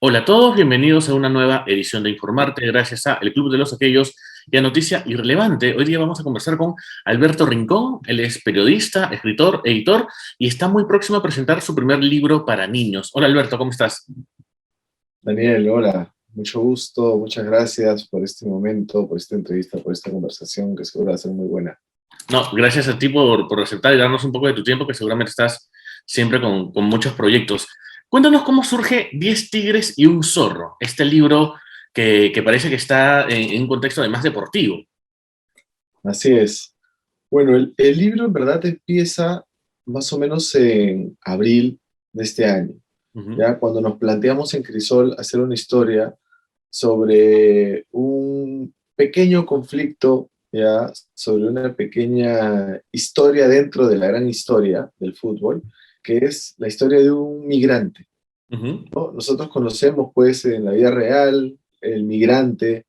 Hola a todos, bienvenidos a una nueva edición de Informarte, gracias a El Club de los Aquellos y a Noticia Irrelevante. Hoy día vamos a conversar con Alberto Rincón. Él es periodista, escritor, editor y está muy próximo a presentar su primer libro para niños. Hola Alberto, ¿cómo estás? Daniel, hola, mucho gusto, muchas gracias por este momento, por esta entrevista, por esta conversación que seguro va a ser muy buena. No, gracias a ti por aceptar y darnos un poco de tu tiempo, que seguramente estás siempre con muchos proyectos. Cuéntanos cómo surge 10 tigres y un zorro, este libro que parece que está en un contexto además deportivo. Así es. Bueno, el libro en verdad empieza más o menos en abril de este año, Ujú. ya cuando nos planteamos en Crisol hacer una historia sobre un pequeño conflicto, ya sobre una pequeña historia dentro de la gran historia del fútbol, que es la historia de un migrante. Ujú. ¿No? Nosotros conocemos pues en la vida real el migrante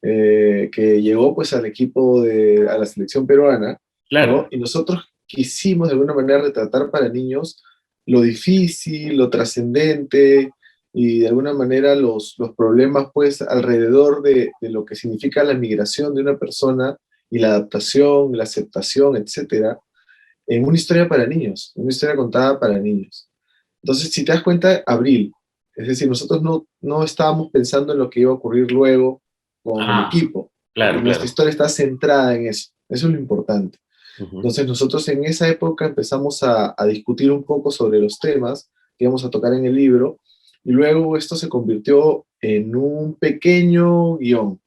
que llegó pues al equipo a la selección peruana, ¿no? Claro. Y nosotros quisimos de alguna manera retratar para niños lo difícil, lo trascendente y de alguna manera los problemas pues alrededor de lo que significa la migración de una persona y la adaptación, la aceptación, etcétera, en una historia para niños, una historia contada para niños. Entonces, si te das cuenta, abril, es decir, nosotros no estábamos pensando en lo que iba a ocurrir luego con el Ah, equipo. claro, Nuestra claro. historia está centrada en eso es lo importante. Ujú. Entonces, nosotros en esa época empezamos a discutir un poco sobre los temas que íbamos a tocar en el libro, y luego esto se convirtió en un pequeño guión.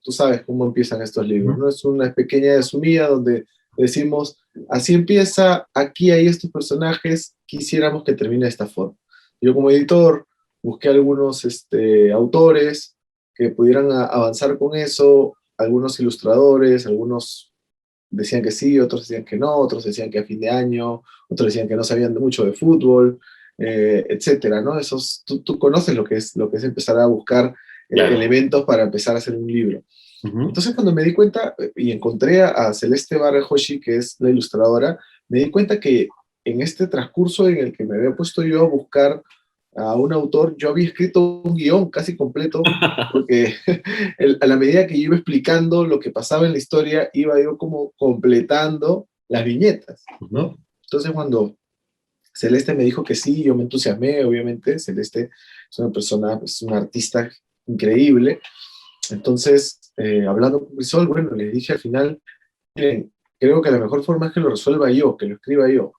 Tú sabes cómo empiezan estos libros, Ujú. ¿no? Es una pequeña resumida donde decimos, así empieza, aquí hay estos personajes, quisiéramos que termine de esta forma. Yo como editor busqué algunos autores que pudieran avanzar con eso, algunos ilustradores, algunos decían que sí, otros decían que no, otros decían que a fin de año, otros decían que no sabían mucho de fútbol, etcétera, ¿no? Tú conoces lo que es empezar a buscar Claro. elementos para empezar a hacer un libro. Ujú. Entonces, cuando me di cuenta y encontré a Celeste Barrejoshi, que es la ilustradora, me di cuenta que en este transcurso en el que me había puesto yo a buscar a un autor, yo había escrito un guión casi completo, porque a la medida que yo iba explicando lo que pasaba en la historia, iba yo como completando las viñetas, Ujú. ¿no? Entonces, cuando Celeste me dijo que sí, yo me entusiasmé, obviamente. Celeste es una persona, es una artista increíble. Entonces, hablando con Crisol, bueno, les dije al final, miren, creo que la mejor forma es que lo resuelva yo, que lo escriba yo.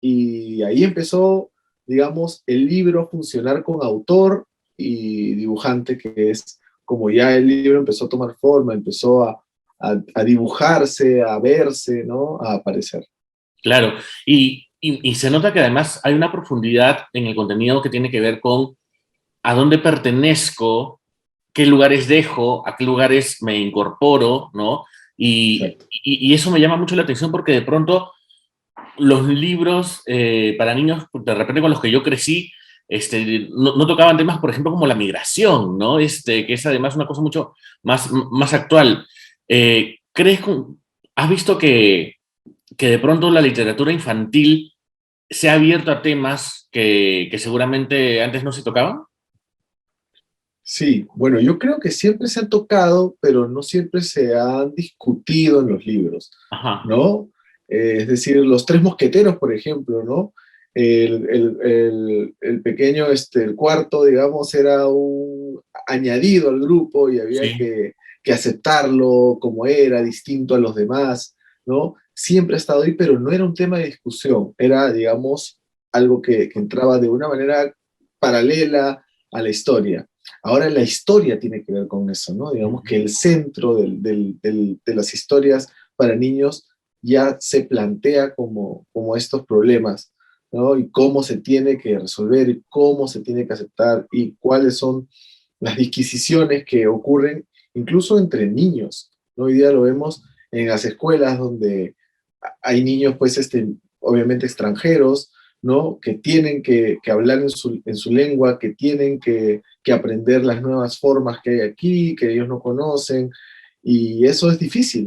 Y ahí empezó, digamos, el libro a funcionar con autor y dibujante, que es como ya el libro empezó a tomar forma, empezó a dibujarse, a verse, ¿no? A aparecer. Claro. Y se nota que además hay una profundidad en el contenido que tiene que ver con a dónde pertenezco, qué lugares dejo, a qué lugares me incorporo, ¿no? Exacto. Y eso me llama mucho la atención porque de pronto los libros para niños, de repente con los que yo crecí, no tocaban temas, por ejemplo, como la migración, ¿no? Que es además una cosa mucho más actual. ¿Crees que has visto que de pronto la literatura infantil se ha abierto a temas que seguramente antes no se tocaban? Sí, bueno, yo creo que siempre se han tocado, pero no siempre se han discutido en los libros, Ajá. ¿no? Es decir, los tres mosqueteros, por ejemplo, ¿no? El pequeño, el cuarto, digamos, era un añadido al grupo y había Sí. que aceptarlo como era, distinto a los demás, ¿no? Siempre ha estado ahí, pero no era un tema de discusión, era, digamos, algo que entraba de una manera paralela a la historia. Ahora la historia tiene que ver con eso, ¿no? Digamos que Ujú. el centro de las historias para niños ya se plantea como estos problemas, ¿no? Y cómo se tiene que resolver, y cómo se tiene que aceptar, y cuáles son las disquisiciones que ocurren incluso entre niños, ¿no? Hoy día lo vemos en las escuelas donde hay niños, pues, obviamente extranjeros, ¿no? Que tienen que hablar en su lengua, que tienen que aprender las nuevas formas que hay aquí, que ellos no conocen, y eso es difícil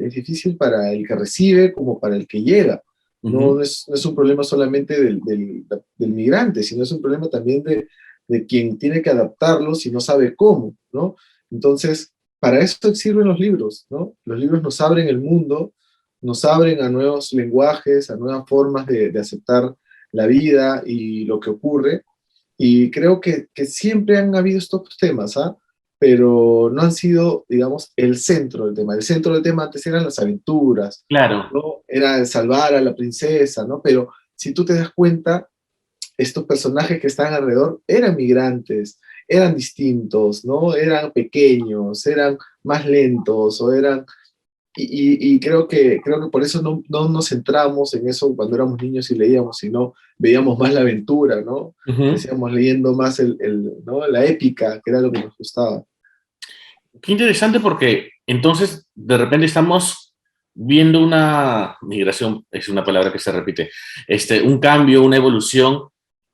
para el que recibe como para el que llega. Ujú. No es un problema solamente del migrante, sino es un problema también de quien tiene que adaptarlos y no sabe cómo, ¿no? Entonces, para eso sirven los libros, ¿no? Los libros nos abren el mundo, nos abren a nuevos lenguajes, a nuevas formas de aceptar la vida y lo que ocurre. Y creo que siempre han habido estos temas, ¿ah? Pero no han sido, digamos, el centro del tema. El centro del tema antes eran las aventuras, Claro. ¿no? Era salvar a la princesa, ¿no? Pero si tú te das cuenta, estos personajes que están alrededor eran migrantes, eran distintos, ¿no? Eran pequeños, eran más lentos o eran y creo que por eso no nos centramos en eso cuando éramos niños y leíamos, sino veíamos más la aventura, ¿no? Ujú. Decíamos leyendo más ¿no? La épica, que era lo que nos gustaba. Qué interesante porque entonces de repente estamos viendo una migración, es una palabra que se repite, un cambio, una evolución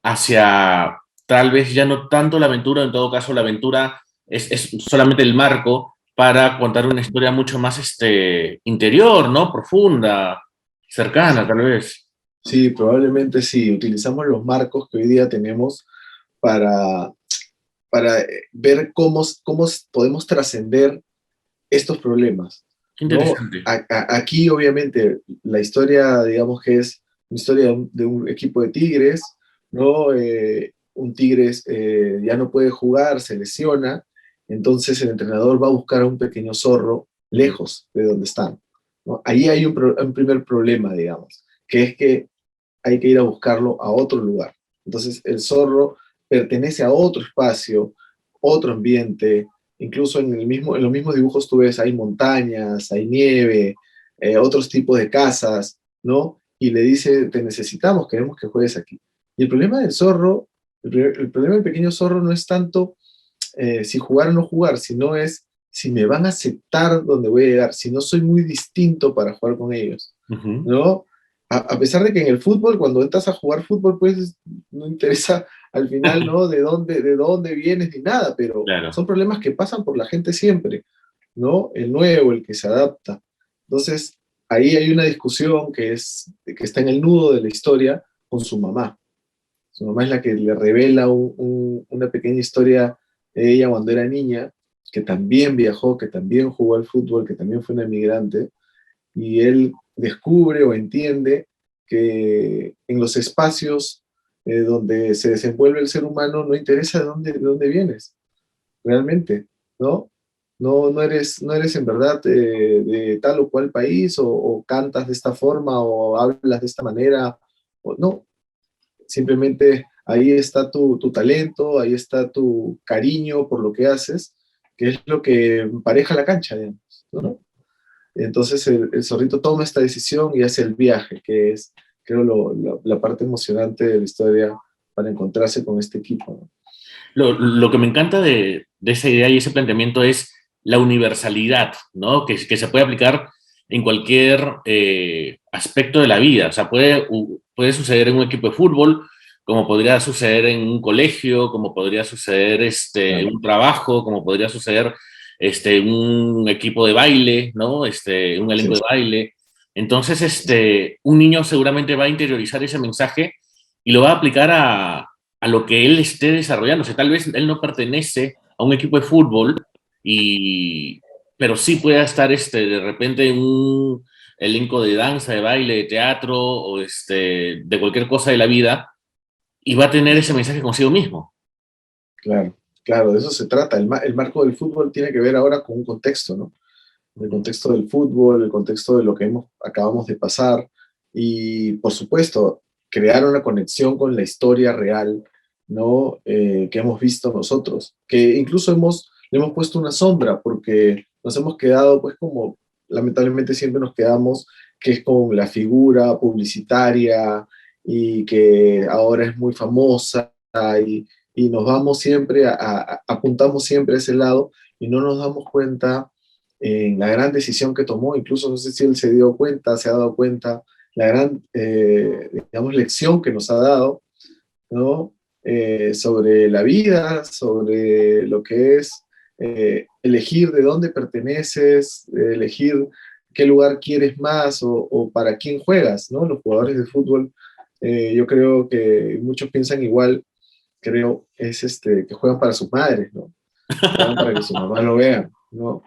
hacia tal vez ya no tanto la aventura, en todo caso la aventura es solamente el marco para contar una historia mucho más interior, ¿no? Profunda, cercana tal vez. Sí, probablemente sí, utilizamos los marcos que hoy día tenemos para, para ver cómo podemos trascender estos problemas, Qué ¿no? interesante. Aquí, obviamente, la historia, digamos que es una historia de un equipo de tigres, ¿no? Un tigres ya no puede jugar, se lesiona, entonces el entrenador va a buscar a un pequeño zorro Ujú. lejos de donde están, ¿no? Ahí hay un primer problema, digamos, que es que hay que ir a buscarlo a otro lugar. Entonces el zorro pertenece a otro espacio, otro ambiente, incluso en los mismos dibujos tú ves, hay montañas, hay nieve, otros tipos de casas, ¿no? Y le dice, te necesitamos, queremos que juegues aquí. Y el problema del zorro, el problema del pequeño zorro no es tanto si jugar o no jugar, sino es si me van a aceptar donde voy a llegar, si no soy muy distinto para jugar con ellos, Ujú. ¿no? A pesar de que en el fútbol, cuando entras a jugar fútbol, pues no interesa al final, ¿no? De dónde vienes ni nada, pero Claro. son problemas que pasan por la gente siempre, ¿no? El nuevo, el que se adapta. Entonces, ahí hay una discusión que está en el nudo de la historia con su mamá. Su mamá es la que le revela una pequeña historia de ella cuando era niña, que también viajó, que también jugó al fútbol, que también fue una emigrante, y él descubre o entiende que en los espacios donde se desenvuelve el ser humano no interesa de dónde vienes, realmente, ¿no? No eres en verdad de tal o cual país o cantas de esta forma o hablas de esta manera, o no, simplemente ahí está tu talento, ahí está tu cariño por lo que haces, que es lo que empareja la cancha, digamos, ¿no? Entonces el zorrito toma esta decisión y hace el viaje, que es, creo, la parte emocionante de la historia para encontrarse con este equipo, ¿no? Lo que me encanta de esa idea y ese planteamiento es la universalidad, ¿no? Que se puede aplicar en cualquier aspecto de la vida. O sea, puede suceder en un equipo de fútbol, como podría suceder en un colegio, como podría suceder en Claro, un trabajo, como podría suceder en un equipo de baile, ¿no? Un así elenco de es. baile. Entonces, un niño seguramente va a interiorizar ese mensaje y lo va a aplicar a lo que él esté desarrollando. O sea, tal vez él no pertenece a un equipo de fútbol, y, pero sí pueda estar de repente en un elenco de danza, de baile, de teatro o de cualquier cosa de la vida, y va a tener ese mensaje consigo mismo. Claro, claro, de eso se trata. El marco del fútbol tiene que ver ahora con un contexto, ¿no? El contexto del fútbol, el contexto de lo que acabamos de pasar y, por supuesto, crear una conexión con la historia real, ¿no? Que hemos visto nosotros, que incluso le hemos puesto una sombra porque nos hemos quedado, pues como lamentablemente siempre nos quedamos, que es con la figura publicitaria y que ahora es muy famosa y, y nos vamos siempre, apuntamos siempre a ese lado y no nos damos cuenta en la gran decisión que tomó, incluso no sé si él se dio cuenta, se ha dado cuenta, la gran, digamos, lección que nos ha dado, ¿no? Sobre la vida, sobre lo que es elegir de dónde perteneces, elegir qué lugar quieres más o para quién juegas, ¿no? Los jugadores de fútbol, yo creo que muchos piensan igual, creo, es que juegan para sus madres, ¿no? Juegan para que su mamá lo vean, ¿no?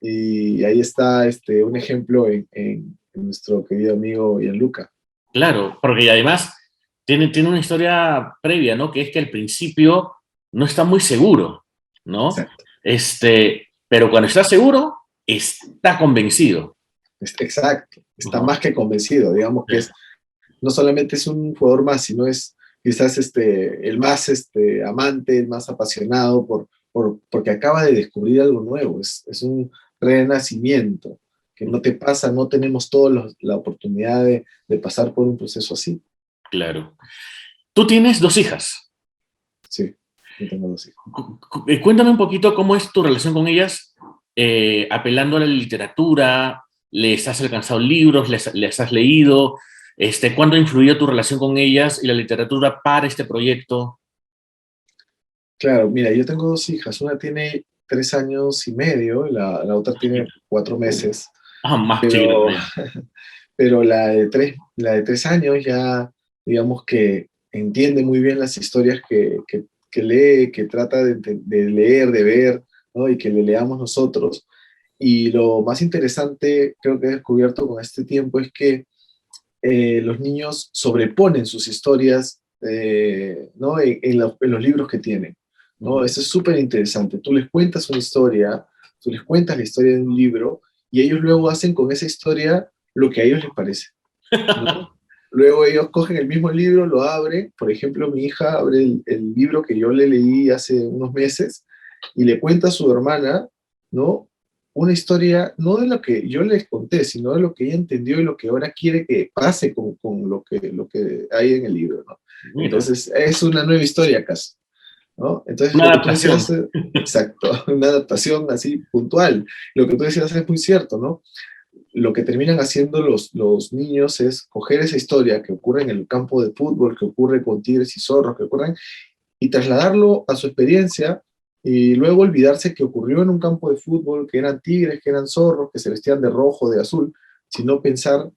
Y ahí está un ejemplo en nuestro querido amigo Gianluca. Claro, porque además tiene una historia previa, ¿no? Que es que al principio no está muy seguro, ¿no? Exacto, Pero cuando está seguro, está convencido. exacto. Está Ajá. más que convencido, digamos Sí. que no solamente es un jugador más, sino es quizás el más amante, el más apasionado porque acaba de descubrir algo nuevo, es un renacimiento que no te pasa, no tenemos todos la oportunidad de pasar por un proceso así. Claro. Tú tienes dos hijas. Sí, yo tengo dos hijos. Cuéntame un poquito cómo es tu relación con ellas, apelando a la literatura, les has alcanzado libros, les has leído, ¿cuándo ha influido tu relación con ellas y la literatura para este proyecto? Claro, mira, yo tengo dos hijas, una tiene 3 años y medio, la otra tiene 4 meses, Ah, más chiquita pero, todavía. pero la de 3 años ya, digamos que entiende muy bien las historias que lee, que trata de leer, de ver, ¿no? Y que le leamos nosotros. Y lo más interesante, creo que he descubierto con este tiempo, es que los niños sobreponen sus historias, ¿no? En los libros que tienen, ¿no? Ujú. Eso es súper interesante. Tú les cuentas una historia, tú les cuentas la historia de un libro y ellos luego hacen con esa historia lo que a ellos les parece, ¿no? Luego ellos cogen el mismo libro, lo abren. Por ejemplo, mi hija abre el libro que yo le leí hace unos meses y le cuenta a su hermana, ¿no? Una historia, no de lo que yo les conté, sino de lo que ella entendió y lo que ahora quiere que pase con lo que hay en el libro, ¿no? Mira, Entonces, es una nueva historia acaso, ¿no? Entonces, una lo que tú decías, adaptación. exacto, una adaptación así puntual. Lo que tú decías es muy cierto, ¿no? Lo que terminan haciendo los niños es coger esa historia que ocurre en el campo de fútbol, que ocurre con tigres y zorros, que ocurren, y trasladarlo a su experiencia y luego olvidarse que ocurrió en un campo de fútbol, que eran tigres, que eran zorros, que se vestían de rojo, de azul, sino pensar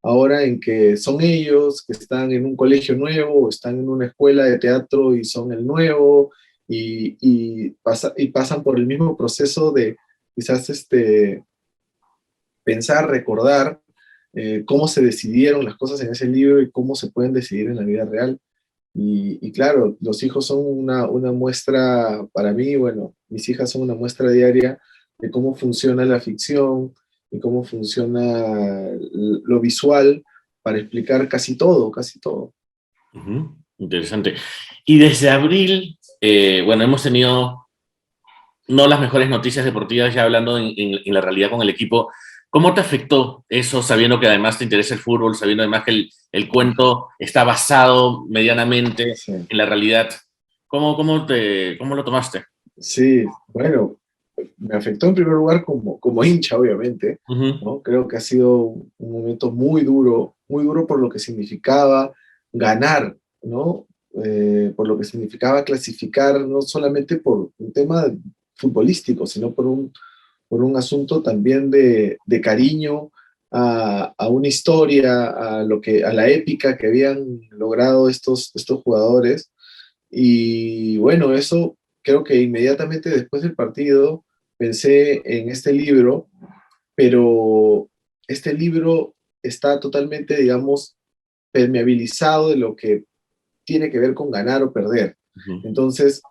ahora en que son ellos, que están en un colegio nuevo, o están en una escuela de teatro y son el nuevo, y pasan por el mismo proceso de quizás pensar, recordar cómo se decidieron las cosas en ese libro y cómo se pueden decidir en la vida real. Y claro, los hijos son una muestra, para mí, bueno, mis hijas son una muestra diaria de cómo funciona la ficción y cómo funciona lo visual para explicar casi todo, casi todo. Ujú. Interesante. Y desde abril, bueno, hemos tenido no las mejores noticias deportivas, ya hablando en la realidad con el equipo. ¿Cómo te afectó eso, sabiendo que además te interesa el fútbol, sabiendo además que el cuento está basado medianamente Sí, en la realidad? ¿Cómo lo tomaste? sí, bueno, me afectó en primer lugar como hincha, obviamente, Ujú. ¿no? Creo que ha sido un momento muy duro por lo que significaba ganar, ¿no? Por lo que significaba clasificar, no solamente por un tema futbolístico, sino por un asunto también de cariño a una historia, a la épica que habían logrado estos jugadores. Y bueno, eso creo que inmediatamente después del partido pensé en este libro, pero este libro está totalmente, digamos, permeabilizado de lo que tiene que ver con ganar o perder. Ujú. Entonces,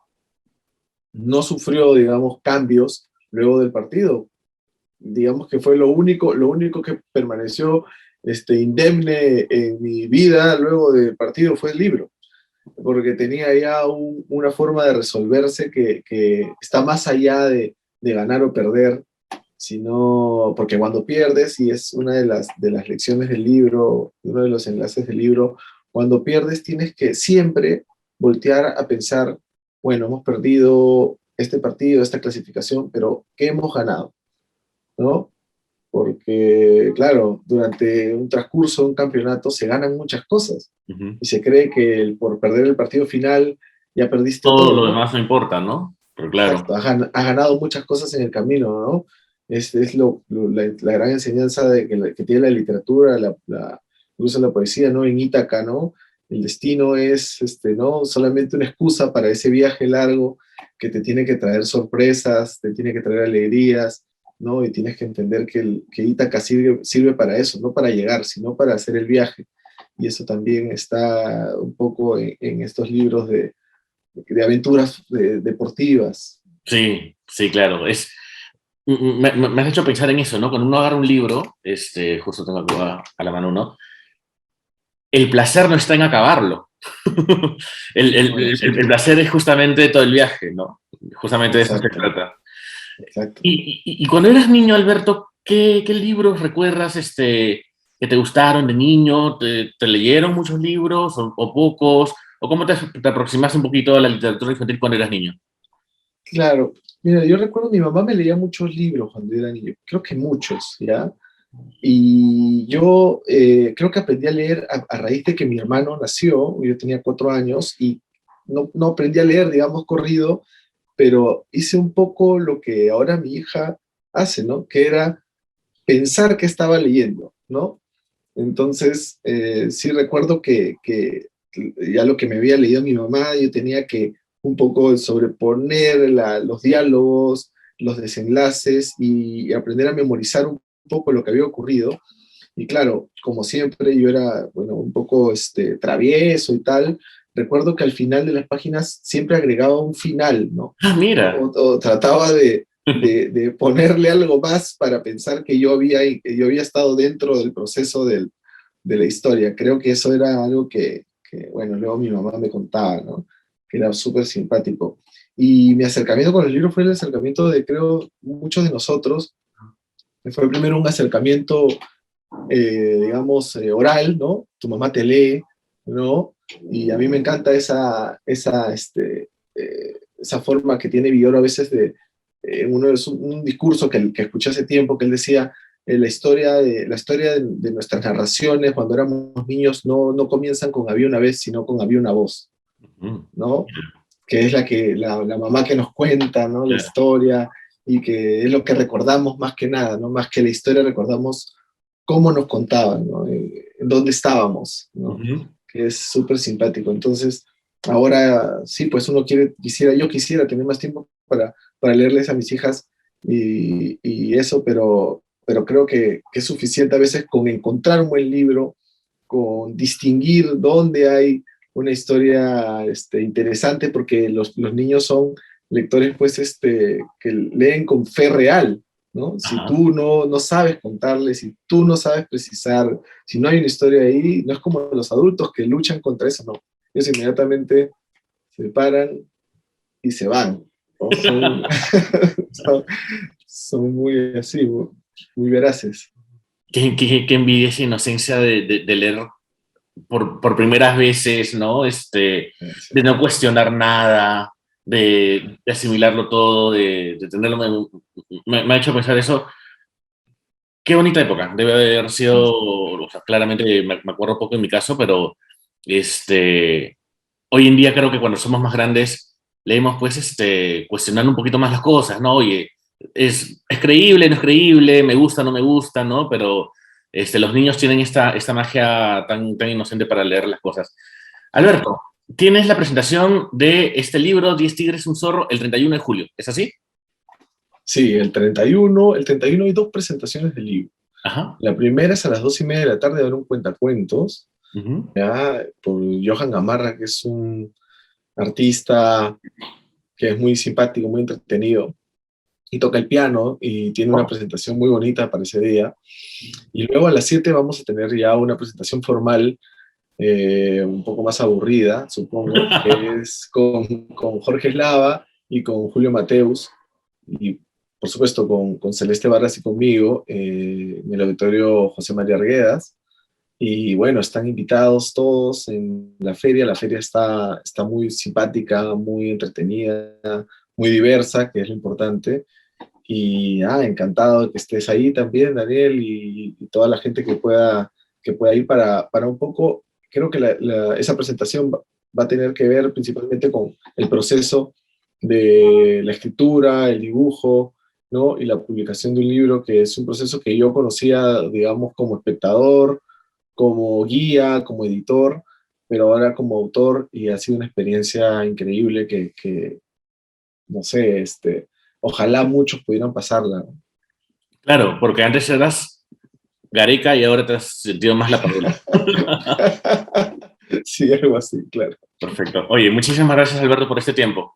no sufrió, digamos, cambios luego del partido. Digamos que fue lo único que permaneció indemne en mi vida luego del partido fue el libro, porque tenía ya una forma de resolverse que está más allá de ganar o perder, sino porque cuando pierdes, y es una de las lecciones del libro, uno de los enlaces del libro, cuando pierdes tienes que siempre voltear a pensar, bueno, hemos perdido este partido, esta clasificación, pero ¿qué hemos ganado? ¿No? Porque, claro, durante un transcurso de un campeonato se ganan muchas cosas Ujú. y se cree que por perder el partido final ya perdiste Todo todo, lo ¿no? demás no importa, ¿no? Pero claro. Exacto, has ganado muchas cosas en el camino, ¿no? Es la gran enseñanza que tiene la literatura, incluso la poesía, ¿no? En Ítaca, ¿no? el destino es, ¿no? Solamente una excusa para ese viaje largo que te tiene que traer sorpresas, te tiene que traer alegrías, ¿no? Y tienes que entender que Ítaca sirve para eso, no para llegar, sino para hacer el viaje. Y eso también está un poco en estos libros de aventuras deportivas. Sí, sí, claro. Me has hecho pensar en eso, ¿no? Cuando uno agarra un libro, justo tengo aquí a la mano uno, el placer no está en acabarlo. Bueno, sí, El placer es justamente todo el viaje, ¿no? Justamente de eso se exacto, trata. exacto. Y cuando eras niño, Alberto, ¿qué libros recuerdas que te gustaron de niño? ¿Te leyeron muchos libros o pocos? ¿O cómo te aproximaste un poquito a la literatura infantil cuando eras niño? Claro, mira, yo recuerdo mi mamá me leía muchos libros cuando era niño, creo que muchos, ¿ya? Y yo creo que aprendí a leer a raíz de que mi hermano nació, yo tenía 4 años y no aprendí a leer, digamos, corrido, pero hice un poco lo que ahora mi hija hace, ¿no? Que era pensar que estaba leyendo, ¿no? Entonces, sí recuerdo que ya lo que me había leído mi mamá, yo tenía que un poco sobreponer los diálogos, los desenlaces y aprender a memorizar un poco lo que había ocurrido. Y claro, como siempre, yo era, bueno, un poco travieso y tal. Recuerdo que al final de las páginas siempre agregaba un final, ¿no? Ah, mira. O trataba de ponerle algo más para pensar que yo había estado dentro del proceso de la historia. Creo que eso era algo bueno, luego mi mamá me contaba, ¿no? Que era súper simpático. Y mi acercamiento con el libro fue el acercamiento de, creo, muchos de nosotros. Fue primero un acercamiento, digamos, oral, ¿no? Tu mamá te lee, ¿no? Y a mí me encanta esa forma que tiene Villoro a veces un discurso que escuché hace tiempo, que él decía, la historia de nuestras narraciones cuando éramos niños no comienzan con había una vez, sino con había una voz, Mm, ¿no? Que es la mamá que nos cuenta, ¿no? La claro. historia, y que es lo que recordamos más que nada, ¿no? Más que la historia recordamos cómo nos contaban, ¿no? En dónde estábamos, ¿no? Ujú. Que es súper simpático. Entonces, ahora sí, pues yo quisiera tener más tiempo para leerles a mis hijas y eso, pero creo que es suficiente a veces con encontrar un buen libro, con distinguir dónde hay una historia interesante, porque los niños son lectores pues que leen con fe real, ¿no? Si Ajá. tú no sabes contarles, si tú no sabes precisar, si no hay una historia ahí, no es como los adultos que luchan contra eso, no. Ellos inmediatamente se paran y se van, ¿no? Son, son muy así, muy veraces. Qué envidia esa inocencia de leer por primeras veces, ¿no? De no cuestionar nada, de asimilarlo todo, de tenerlo. Me ha hecho pensar eso. Qué bonita época. Debe haber sido, o sea, claramente me acuerdo poco en mi caso, pero hoy en día creo que cuando somos más grandes leemos, pues, cuestionando un poquito más las cosas, ¿no? Oye, ¿es creíble, no es creíble? ¿Me gusta, no me gusta, ¿no? Pero los niños tienen esta magia tan inocente para leer las cosas. Alberto, tienes la presentación de este libro, 10 tigres, un zorro, el 31 de julio. ¿Es así? Sí, el 31 hay dos presentaciones del libro. Ajá. La primera es a las 2:30 de la tarde, habrá un cuentacuentos, Ujú. ya, por Johan Gamarra, que es un artista que es muy simpático, muy entretenido, y toca el piano, y tiene una presentación muy bonita para ese día. Y luego a las 7 vamos a tener ya una presentación formal, un poco más aburrida, supongo, que es con Jorge Eslava y con Julio Mateus, y por supuesto con Celeste Barras y conmigo, en el auditorio José María Arguedas. Y bueno, están invitados todos en la feria. La feria está muy simpática, muy entretenida, muy diversa, que es lo importante. Y encantado de que estés ahí también, Daniel, y toda la gente que pueda ir para un poco. Creo que esa presentación va a tener que ver principalmente con el proceso de la escritura, el dibujo, ¿no? Y la publicación de un libro, que es un proceso que yo conocía, digamos, como espectador, como guía, como editor, pero ahora como autor, y ha sido una experiencia increíble que no sé, ojalá muchos pudieran pasarla. Claro, porque antes eras Gareca y ahora te has sentido más la Padula. Sí, algo así, claro. Perfecto. Oye, muchísimas gracias, Alberto, por este tiempo.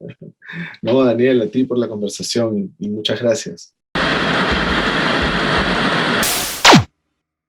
No, Daniel, a ti por la conversación y muchas gracias.